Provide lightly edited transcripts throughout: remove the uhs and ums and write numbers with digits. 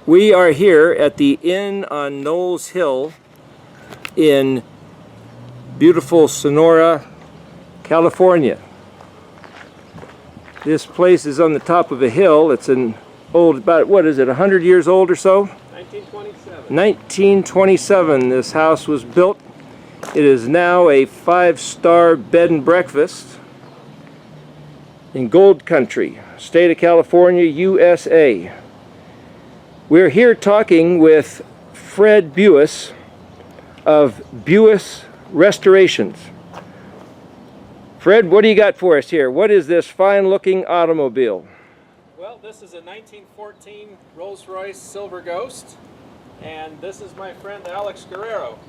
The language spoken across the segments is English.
We are here at the Inn on Knowles Hill in beautiful Sonora, California. This place is on the top of a hill. It's an old, about, what is it, 100 years old or so? 1927. 1927 this house was built. It is now a 5-star bed and breakfast in Gold Country, state of California, USA. We're here talking with Fred Buess of Buess Restorations. Fred, what do you got for us here? What is this fine-looking automobile? Well, this is a 1914 Rolls-Royce Silver Ghost, and this is my friend Alex Guerrero.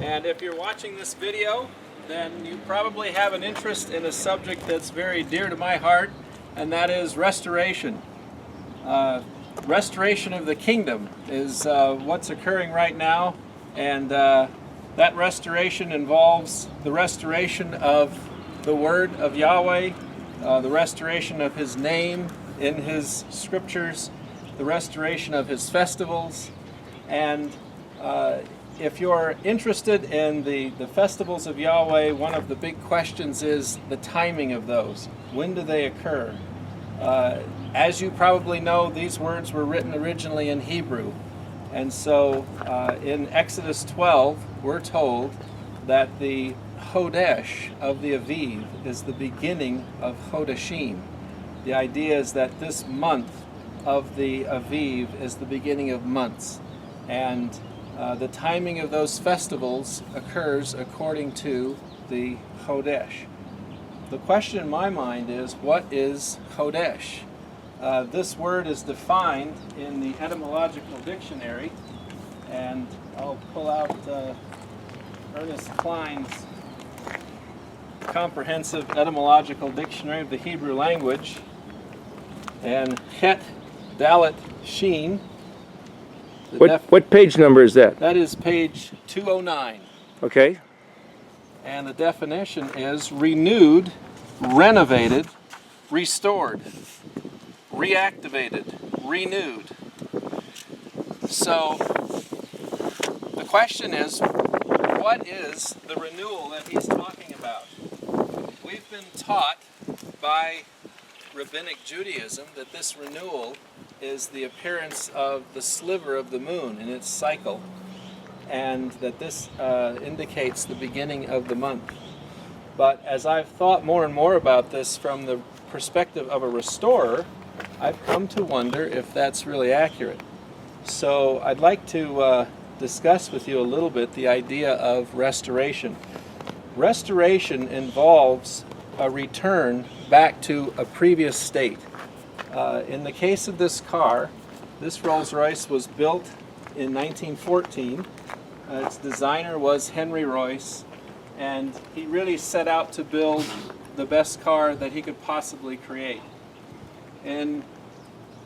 And if you're watching this video, then you probably have an interest in a subject that's very dear to my heart, and that is restoration. Restoration of the kingdom is what's occurring right now, and that restoration involves the restoration of the word of Yahweh, the restoration of his name in his scriptures, the restoration of his festivals. And if you're interested in the festivals of Yahweh, one of the big questions is the timing of those. When do they occur? As you probably know, these words were written originally in Hebrew. And so in Exodus 12, we're told that the hodesh of the Aviv is the beginning of hodeshim. The idea is that this month of the Aviv is the beginning of months. And the timing of those festivals occurs according to the hodesh. The question in my mind is, what is hodesh? This word is defined in the etymological dictionary, and I'll pull out Ernest Klein's comprehensive etymological dictionary of the Hebrew language. And chet, dalet, shin. What page number is that? That is page 209. Okay. And the definition is renewed, renovated, restored, reactivated, renewed. So the question is, what is the renewal that he's talking about? We've been taught by Rabbinic Judaism that this renewal is the appearance of the sliver of the moon in its cycle, and that this indicates the beginning of the month. But as I've thought more and more about this from the perspective of a restorer, I've come to wonder if that's really accurate. So I'd like to discuss with you a little bit the idea of restoration. Restoration involves a return back to a previous state. In the case of this car, this Rolls-Royce was built in 1914. Its designer was Henry Royce, and he really set out to build the best car that he could possibly create. In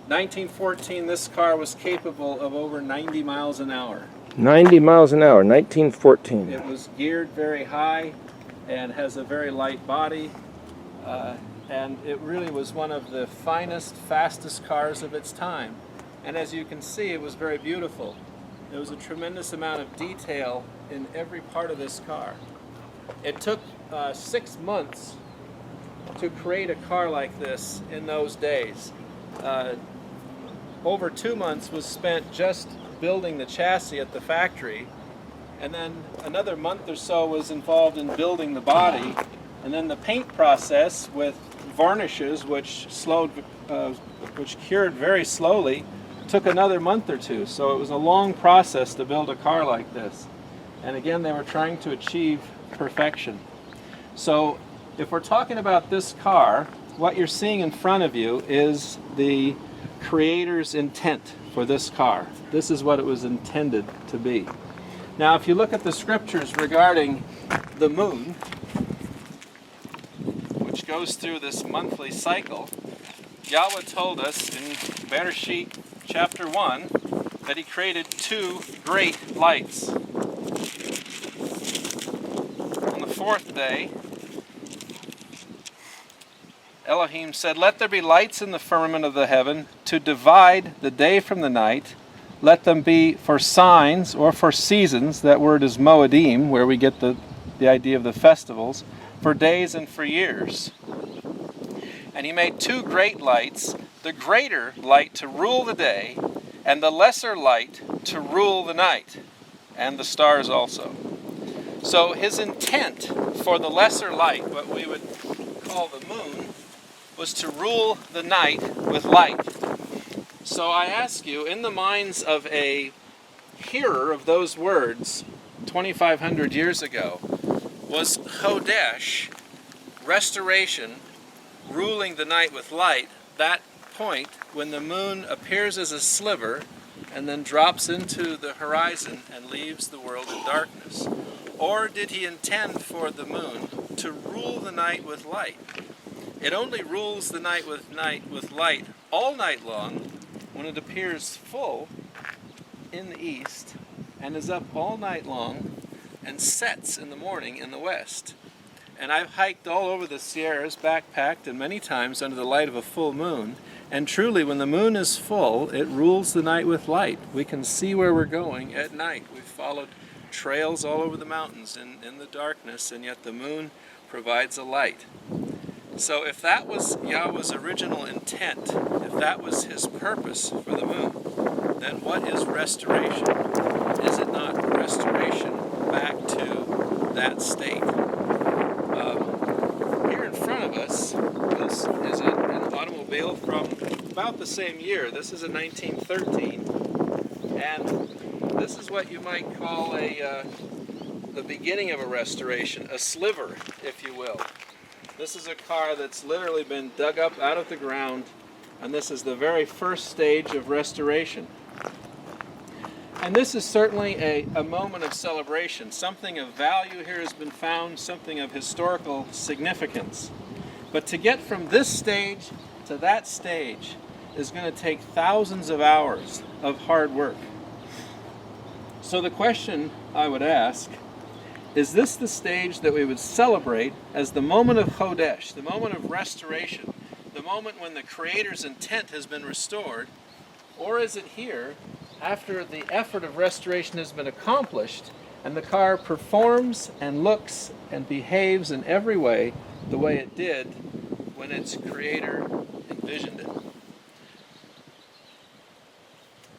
1914, this car was capable of over 90 miles an hour. 90 miles an hour, 1914. It was geared very high and has a very light body, and it really was one of the finest, fastest cars of its time. And as you can see, it was very beautiful. There was a tremendous amount of detail in every part of this car. It took 6 months to create a car like this in those days. Over 2 months was spent just building the chassis at the factory, and then another month or so was involved in building the body, and then the paint process with varnishes, which cured very slowly, took another month or two. So it was a long process to build a car like this. And again, they were trying to achieve perfection. So if we're talking about this car, what you're seeing in front of you is the creator's intent for this car. This is what it was intended to be. Now, if you look at the scriptures regarding the moon, which goes through this monthly cycle, Yahuah told us in Bereshit chapter 1 that he created 2 great lights. On the 4th day, Elohim said, "Let there be lights in the firmament of the heaven to divide the day from the night. Let them be for signs or for seasons." That word is moedim, where we get the idea of the festivals, for days and for years. And he made two great lights, the greater light to rule the day, and the lesser light to rule the night, and the stars also. So his intent for the lesser light, what we would call the moon, was to rule the night with light. So I ask you, in the minds of a hearer of those words 2,500 years ago, was hodesh, restoration, ruling the night with light, that point when the moon appears as a sliver and then drops into the horizon and leaves the world in darkness? Or did he intend for the moon to rule the night with light? It only rules the night with light all night long when it appears full in the east and is up all night long and sets in the morning in the west. And I've hiked all over the Sierras, backpacked, and many times under the light of a full moon. And truly, when the moon is full, it rules the night with light. We can see where we're going at night. We've followed trails all over the mountains in the darkness, and yet the moon provides a light. So if that was Yahweh's original intent, if that was his purpose for the moon, then what is restoration? Is it not restoration back to that state? Here in front of us is an automobile from about the same year. This is a 1913, and this is what you might call the beginning of a restoration, a sliver, if you will. This is a car that's literally been dug up out of the ground, and this is the very first stage of restoration. And this is certainly a moment of celebration. Something of value here has been found, something of historical significance. But to get from this stage to that stage is going to take thousands of hours of hard work. So the question I would ask, is this the stage that we would celebrate as the moment of hodesh, the moment of restoration, the moment when the Creator's intent has been restored? Or is it here, after the effort of restoration has been accomplished, and the car performs and looks and behaves in every way the way it did when its Creator envisioned it?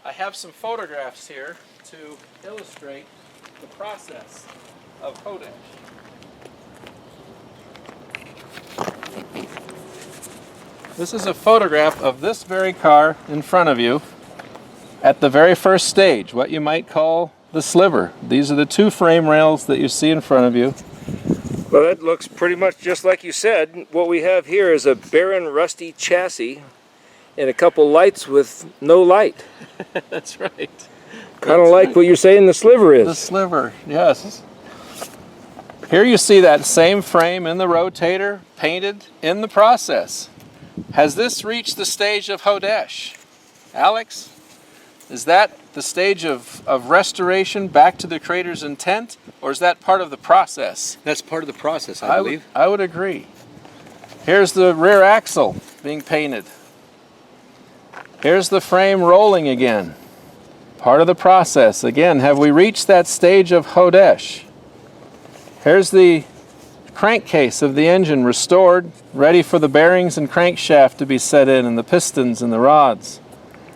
I have some photographs here to illustrate the process of hodesh. This is a photograph of this very car in front of you at the very first stage, what you might call the sliver. These are the two frame rails that you see in front of you. Well, that looks pretty much just like you said. What we have here is a barren, rusty chassis and a couple lights with no light. That's right. Kind of like what you're saying the sliver is. The sliver, yes. Here you see that same frame in the rotator, painted in the process. Has this reached the stage of hodesh? Alex, is that the stage of restoration back to the Creator's intent, or is that part of the process? That's part of the process, I believe. I would agree. Here's the rear axle being painted. Here's the frame rolling again. Part of the process. Again, have we reached that stage of hodesh? Here's the crankcase of the engine restored, ready for the bearings and crankshaft to be set in, and the pistons and the rods.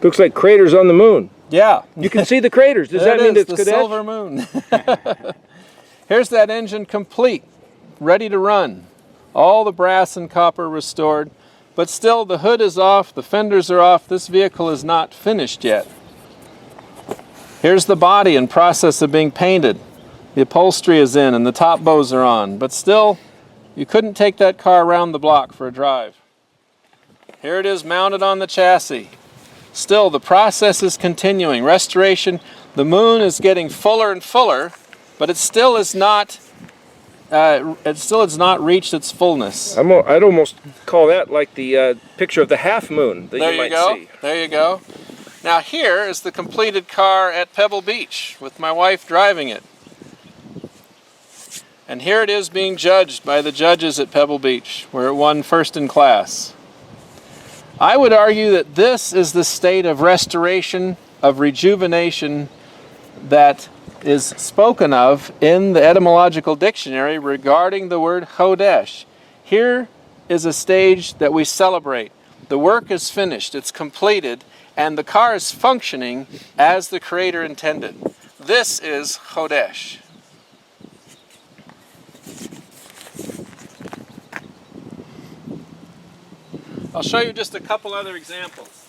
Looks like craters on the moon. Yeah. You can see the craters. Does that mean it's the Chodesh? silver moon? Here's that engine complete, ready to run. All the brass and copper restored, but still the hood is off, the fenders are off. This vehicle is not finished yet. Here's the body in process of being painted. The upholstery is in and the top bows are on, but still, you couldn't take that car around the block for a drive. Here it is mounted on the chassis. Still, the process is continuing. Restoration, the moon is getting fuller and fuller, but it still has not reached its fullness. I'd almost call that like the picture of the half moon that you might see. There you go. Now here is the completed car at Pebble Beach with my wife driving it. And here it is being judged by the judges at Pebble Beach, where it won first in class. I would argue that this is the state of restoration, of rejuvenation that is spoken of in the etymological dictionary regarding the word hodesh. Here is a stage that we celebrate. The work is finished, it's completed, and the car is functioning as the Creator intended. This is hodesh. I'll show you just a couple other examples.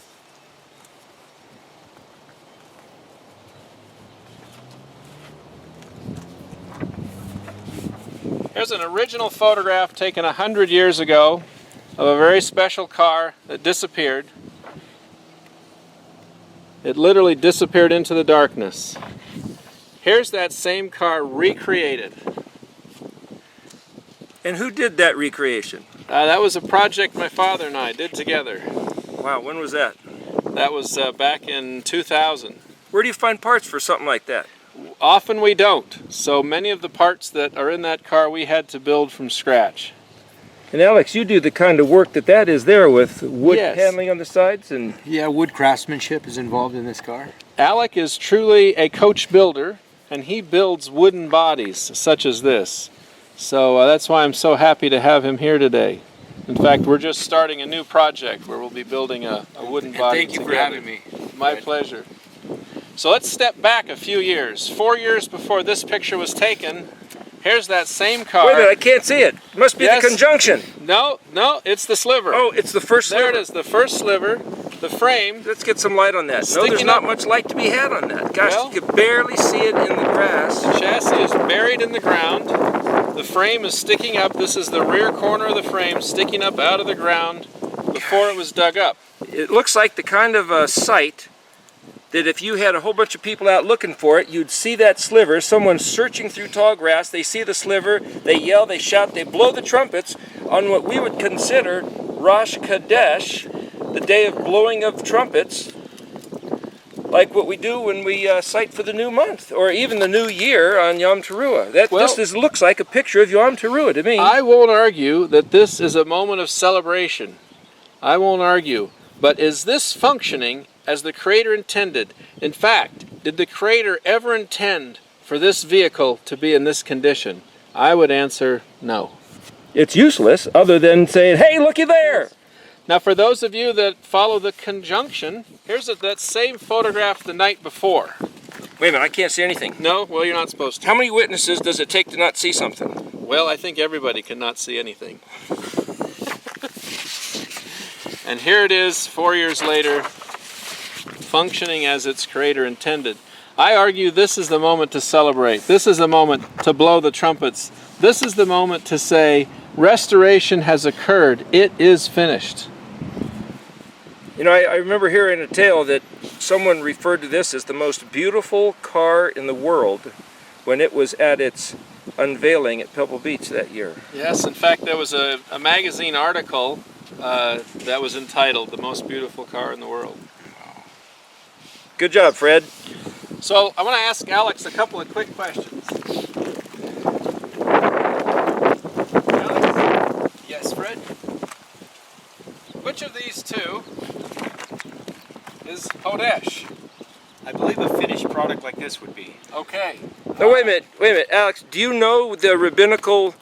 Here's an original photograph taken 100 years ago of a very special car that disappeared. It literally disappeared into the darkness. Here's that same car recreated. And who did that recreation? That was a project my father and I did together. Wow, when was that? That was back in 2000. Where do you find parts for something like that? Often we don't. So many of the parts that are in that car we had to build from scratch. And Alex, you do the kind of work that is there with wood paneling on the sides and... Yeah, wood craftsmanship is involved in this car. Alec is truly a coach builder, and he builds wooden bodies such as this. So that's why I'm so happy to have him here today. In fact, we're just starting a new project where we'll be building a wooden body. Thank you for having me. My pleasure. So let's step back a few years. 4 years before this picture was taken, here's that same car. Wait a minute, I can't see it. It must be the conjunction. No, it's the sliver. Oh, it's the first sliver. There it is, the first sliver. The frame. Let's get some light on that. No, there's not much light to be had on that. Gosh, well, you could barely see it in the grass. The chassis is buried in the ground. The frame is sticking up. This is the rear corner of the frame sticking up out of the ground before it was dug up. It looks like the kind of a sight that if you had a whole bunch of people out looking for it, you'd see that sliver, someone searching through tall grass, they see the sliver, they yell, they shout, they blow the trumpets on what we would consider Rosh Chodesh, the day of blowing of trumpets, like what we do when we sight for the new month, or even the new year on Yom Teruah. This looks like a picture of Yom Teruah to me. I won't argue that this is a moment of celebration. I won't argue. But is this functioning as the Creator intended? In fact, did the Creator ever intend for this vehicle to be in this condition? I would answer no. It's useless other than saying, hey, looky there! Now, for those of you that follow the conjunction, here's that same photograph the night before. Wait a minute, I can't see anything. No? Well, you're not supposed to. How many witnesses does it take to not see something? Well, I think everybody can not see anything. And here it is, 4 years later, functioning as its Creator intended. I argue this is the moment to celebrate. This is the moment to blow the trumpets. This is the moment to say, restoration has occurred. It is finished. You know, I remember hearing a tale that someone referred to this as the most beautiful car in the world when it was at its unveiling at Pebble Beach that year. Yes, in fact, there was a magazine article that was entitled, The Most Beautiful Car in the World. Good job, Fred. So, I want to ask Alex a couple of quick questions. Alex? Yes, Fred? Which of these two is hodesh? I believe a finished product like this would be. Okay. No, wait a minute, Alex. Do you know the rabbinical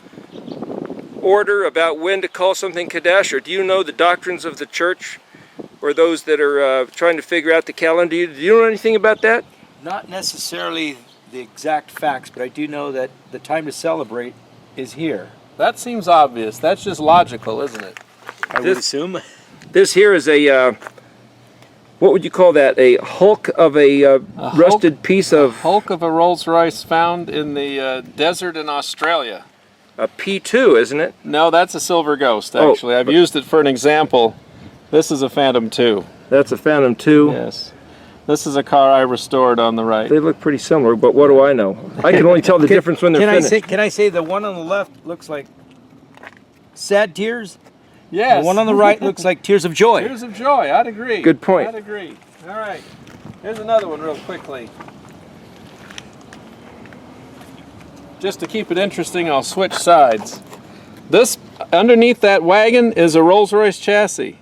order about when to call something Kadesh, or do you know the doctrines of the church, or those that are trying to figure out the calendar? Do you know anything about that? Not necessarily the exact facts, but I do know that the time to celebrate is here. That seems obvious. That's just logical, isn't it? I would assume. This here is a, what would you call that? A hulk of a rusted piece of... Hulk of a Rolls-Royce found in the desert in Australia. A P2, isn't it? No, that's a Silver Ghost, actually. I've used it for an example. This is a Phantom 2. That's a Phantom 2? Yes. This is a car I restored on the right. They look pretty similar, but what do I know? I can only tell the difference when they're finished. Can I say the one on the left looks like sad tears? Yes. The one on the right looks like tears of joy. Tears of joy, I'd agree. Good point. I'd agree. All right. Here's another one real quickly. just to keep it interesting, I'll switch sides. This, underneath that wagon, is a Rolls-Royce chassis.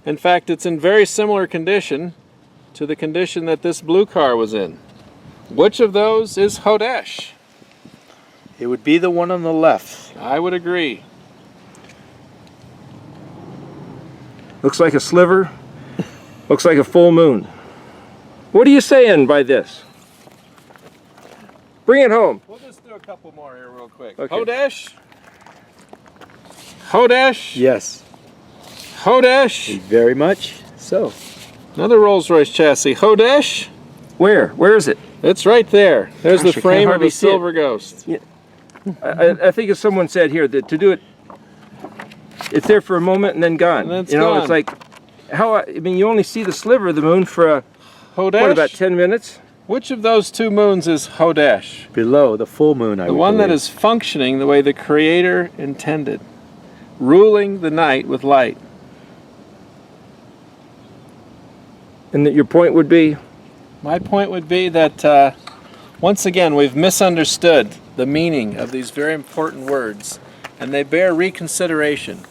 In fact, it's in very similar condition to the condition that this blue car was in. Which of those is hodesh? It would be the one on the left. I would agree. Looks like a sliver. Looks like a full moon. What are you saying by this? Bring it home. We'll just do a couple more here real quick. Okay. Hodesh. Hodesh. Yes. Hodesh. Very much so. Another Rolls-Royce chassis. Hodesh. Where? Where is it? It's right there. There's Gosh, I the can't frame of hardly a see it. silver ghost. I think as someone said here that to do it, it's there for a moment and then gone. And then it's you know, gone. it's like how I mean, you only see the sliver of the moon for Hodesh. what, about 10 minutes? Which of those two moons is Hodesh? Below the full moon, I The would one that believe. is functioning the way the Creator intended, ruling the night with light. And that your point would be, My point would be that once again we've misunderstood the meaning of these very important words, and they bear reconsideration.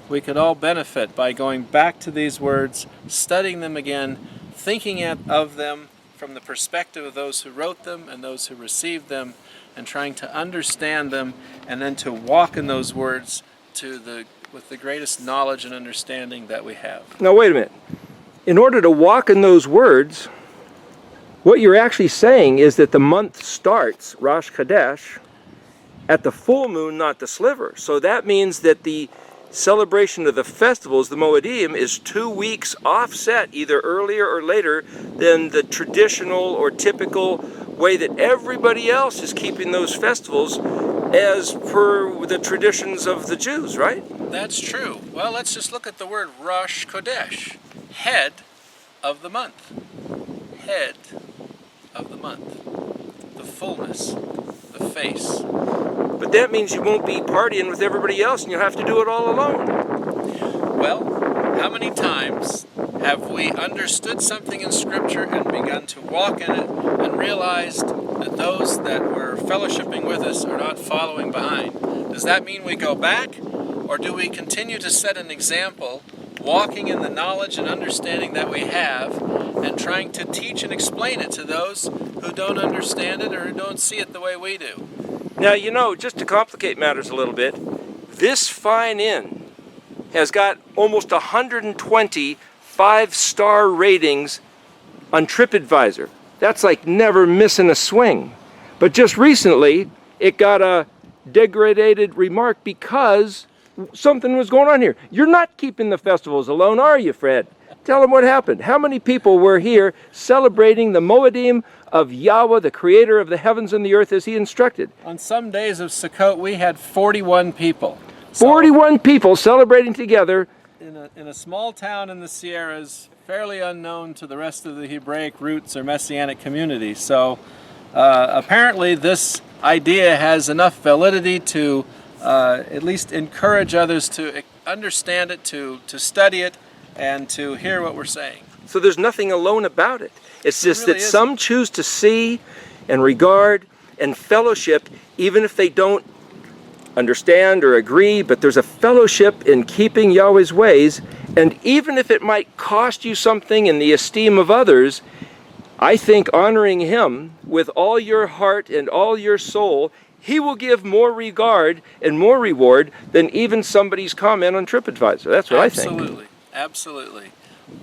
We could all benefit by going back to these words, studying them again, thinking of them from the perspective of those who wrote them and those who received them, and trying to understand them, and then to walk in those words with the greatest knowledge and understanding that we have. now wait a minute. In order to walk in those words, what you're actually saying is that the month starts, Rosh Chodesh, at the full moon, not the sliver. So that means that the celebration of the festivals, the Moedim, is 2 weeks offset, either earlier or later than the traditional or typical way that everybody else is keeping those festivals as per the traditions of the Jews, right? That's true. Well, let's just look at the word Rosh Chodesh, head of the month. Head of the month. The fullness, the face. But that means you won't be partying with everybody else and you'll have to do it all alone. Well, how many times have we understood something in Scripture and begun to walk in it and realized that those that were fellowshipping with us are not following behind? Does that mean we go back, or do we continue to set an example, walking in the knowledge and understanding that we have, and trying to teach and explain it to those who don't understand it or who don't see it the way we do? Now, you know, just to complicate matters a little bit, this fine inn has got almost 120 5-star ratings on TripAdvisor. That's like never missing a swing. But just recently, it got a degraded remark because something was going on here. You're not keeping the festivals alone, are you, Fred? Tell them what happened. How many people were here celebrating the Moedim of Yahuah, the creator of the heavens and the earth, as he instructed? On some days of Sukkot, we had 41 people. So, 41 people celebrating together. in a small town in the Sierras, fairly unknown to the rest of the Hebraic roots or Messianic community. So apparently this idea has enough validity to at least encourage others to understand it, to study it, and to hear what we're saying. So there's nothing alone about it. It's just really that isn't. some choose to see and regard and fellowship even if they don't understand or agree, but there's a fellowship in keeping Yahweh's ways, and even if it might cost you something in the esteem of others, I think honoring Him with all your heart and all your soul, He will give more regard and more reward than even somebody's comment on TripAdvisor. That's what I think. Absolutely, absolutely.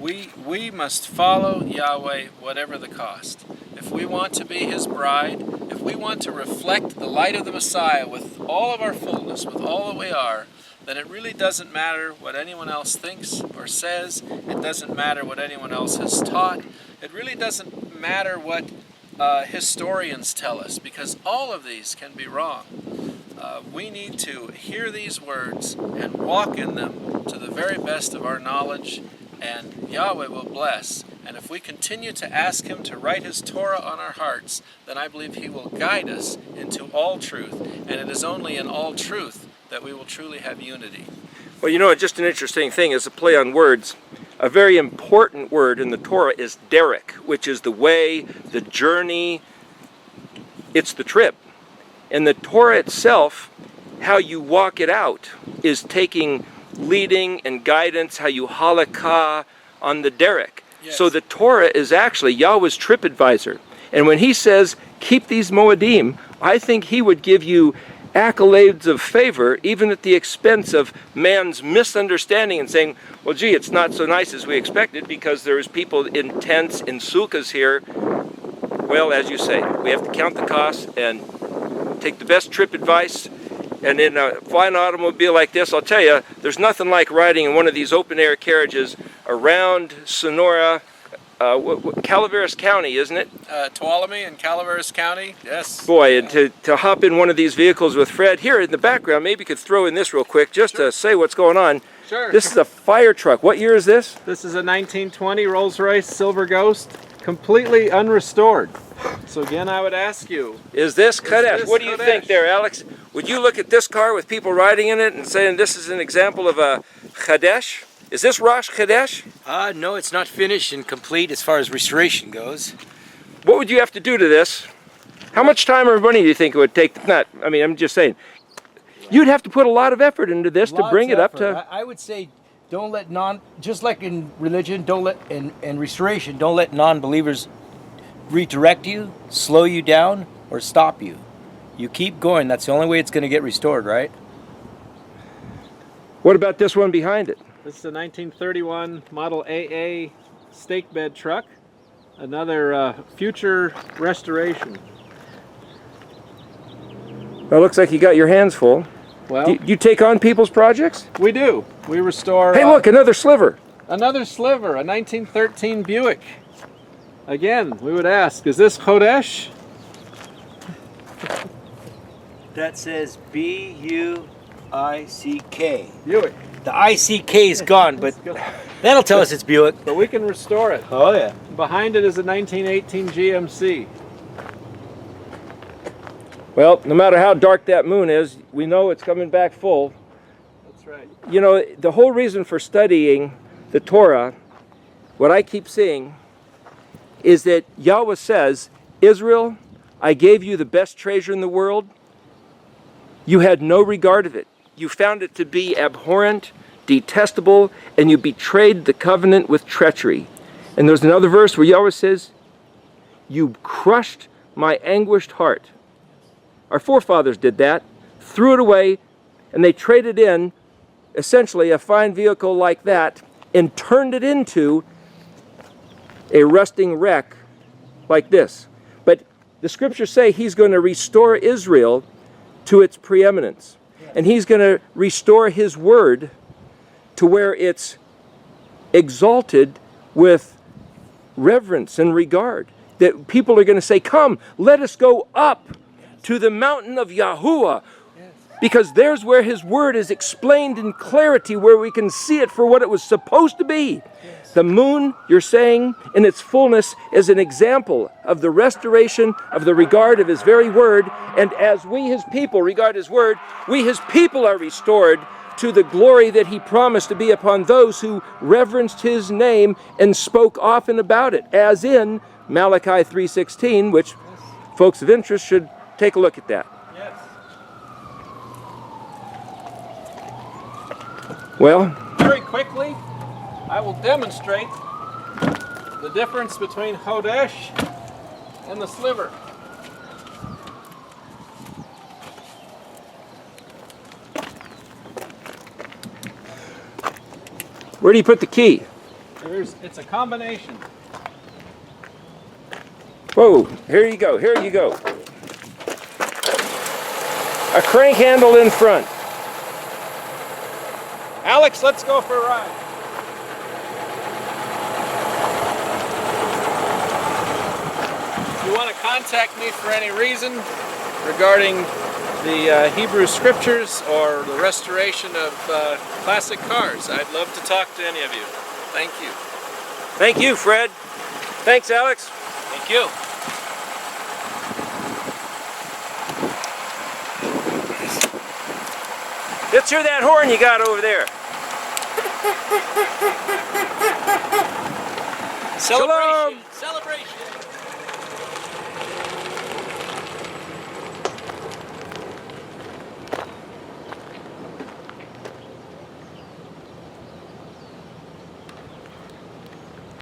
We must follow Yahweh whatever the cost. If we want to be His bride, if we want to reflect the light of the Messiah with all of our fullness, with all that we are, then it really doesn't matter what anyone else thinks or says. It doesn't matter what anyone else has taught. It really doesn't matter what historians tell us, because all of these can be wrong. We need to hear these words and walk in them to the very best of our knowledge, and Yahweh will bless. And if we continue to ask Him to write His Torah on our hearts, then I believe He will guide us into all truth. And it is only in all truth that we will truly have unity. Well, you know, just an interesting thing is a play on words. A very important word in the Torah is derek, which is the way, the journey. It's the trip. And the Torah itself, how you walk it out, is taking leading and guidance, how you halakha on the derek. Yes. So the Torah is actually Yahweh's trip advisor. And when he says, keep these moedim, I think he would give you accolades of favor, even at the expense of man's misunderstanding and saying, well, gee, it's not so nice as we expected because there's people in tents, in sukkahs here. Well, as you say, we have to count the costs and take the best trip advice. And in a flying automobile like this, I'll tell you, there's nothing like riding in one of these open-air carriages around Sonora, Calaveras County, isn't it? Tuolumne in Calaveras County, yes. Boy, and to hop in one of these vehicles with Fred, here in the background, maybe you could throw in this real quick just to say what's going on. Sure. This is a fire truck. What year is this? This is a 1920 Rolls-Royce Silver Ghost, completely unrestored. So again, I would ask you, Is this Chodesh? this What do you Chodesh? think there, Alex? Would you look at this car with people riding in it and saying this is an example of a Chodesh? Is this Rosh Chodesh? No, it's not finished and complete as far as restoration goes. What would you have to do to this? How much time or money do you think it would take? I'm just saying. You'd have to put a lot of effort into this to bring it up to... I would say, don't let just like in religion, don't let in restoration, don't let non-believers redirect you, slow you down, or stop you. You keep going. That's the only way it's going to get restored, right? What about this one behind it? this is a 1931 Model AA stake bed truck. Another future restoration. Well, it looks like you got your hands full. Well, Do you take on people's projects? we do. We restore... Hey, look, another sliver. Another sliver, a 1913 Buick. Again, we would ask, is this Chodesh? That says B-U-I-C-K. Buick. The I-C-K is gone, but that'll tell us it's Buick. But we can restore it. Oh, yeah. Behind it is a 1918 GMC. Well, no matter how dark that moon is, we know it's coming back full. That's right. You know, the whole reason for studying the Torah, what I keep seeing, is that Yahuah says, Israel, I gave you the best treasure in the world. You had no regard of it. You found it to be abhorrent, detestable, and you betrayed the covenant with treachery. And there's another verse where Yahuah says, you crushed my anguished heart. Our forefathers did that, threw it away, and they traded in, essentially, a fine vehicle like that, and turned it into a rusting wreck like this. But the scriptures say he's going to restore Israel to its preeminence. And he's going to restore his word to where it's exalted with reverence and regard. That people are going to say, come, let us go up to the mountain of Yahuah. Because there's where his word is explained in clarity, where we can see it for what it was supposed to be. The moon, you're saying, in its fullness is an example of the restoration of the regard of his very word. And as we, his people, regard his word, we, his people, are restored to the glory that he promised to be upon those who reverenced his name and spoke often about it, as in Malachi 3:16, which folks of interest should take a look at that. Yes. Well, Very quickly, I will demonstrate the difference between hodesh and the sliver. where do you put the key? It's a combination. Whoa, here you go, here you go. A crank handle in front. Alex, let's go for a ride. If you want to contact me for any reason regarding the Hebrew scriptures or the restoration of classic cars, I'd love to talk to any of you. Thank you. Thank you, Fred. Thanks, Alex. Thank you. Let's hear that horn you got over there. Celebration. Shalom. Celebration.